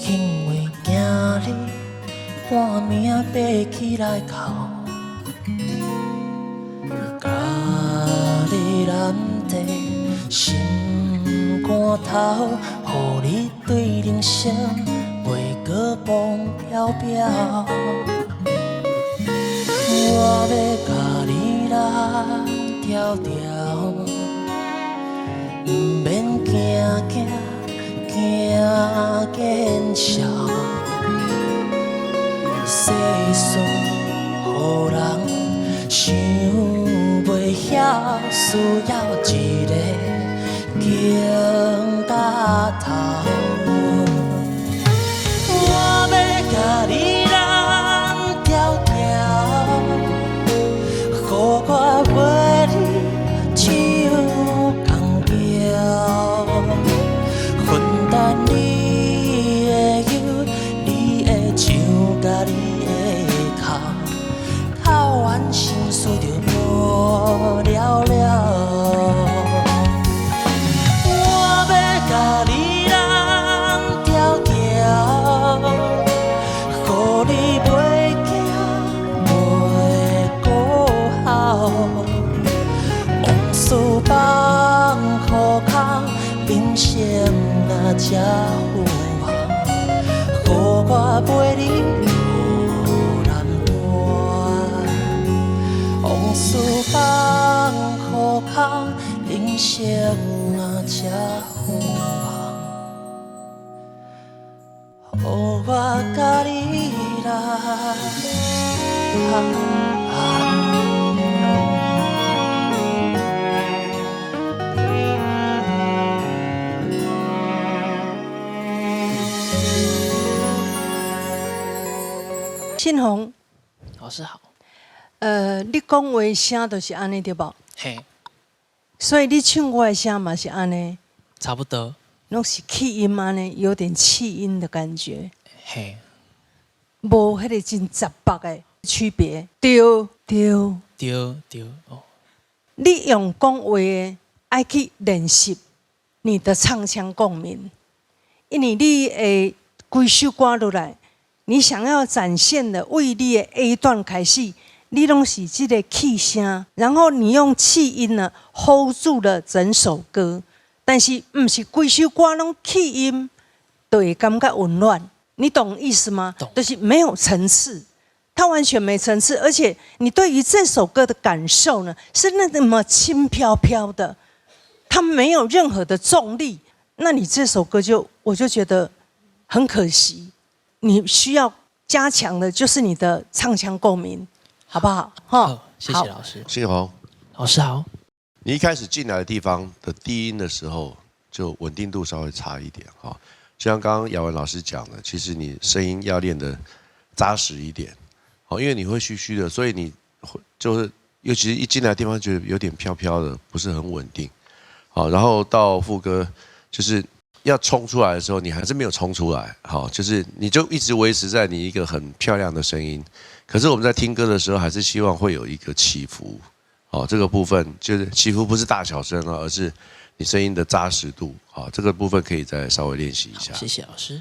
因为惊你半暝爬起来哭，家己难题心肝头，予你对人生袂过风飘飘。我要甲你人条条，不免惊见笑。世事予人想袂晓，需要一个肩搭头。我要甲你人条条，予我陪你唱同调，分担你的忧，你的唱甲你的哭，哭完心事就无了了。我要甲你人条条，予你袂惊袂孤孝，往事放苦空，人生若这有梦，予我陪你无难断。往事放苦空，人生若这有梦，予我甲你信宏，老师好。你讲话声就是安尼对无？嘿，所以你唱我的声嘛是安尼，差不多。拢是气音安尼，有点气音的感觉，嘿，无迄个真杂白的区别。对，对哦。你用讲话的爱去练习你的唱腔共鸣，因为你的规首歌落来，你想要展现的为你的 A 段开始，你拢是这个气声，然后你用气音呢 hold 住了整首歌，但是不是规首歌拢气音，就会感觉紊乱，你懂意思吗？懂，就是没有层次。它完全没层次，而且你对于这首歌的感受呢，是那么轻飘飘的，它没有任何的重力。那你这首歌我就觉得很可惜，你需要加强的就是你的唱腔共鸣，好不好？好，谢谢老师。信宏，老师好。你一开始进来的地方的低音的时候，就稳定度稍微差一点哈。就像刚刚雅文老师讲的，其实你声音要练得扎实一点。因为你会虚虚的，所以你就是尤其是一进来的地方觉得有点飘飘的，不是很稳定。好，然后到副歌就是要冲出来的时候，你还是没有冲出来。好，就是你就一直维持在你一个很漂亮的声音，可是我们在听歌的时候，还是希望会有一个起伏。好，这个部分就是起伏不是大小声啊，而是你声音的扎实度。好，这个部分可以再稍微练习一下。谢谢老师。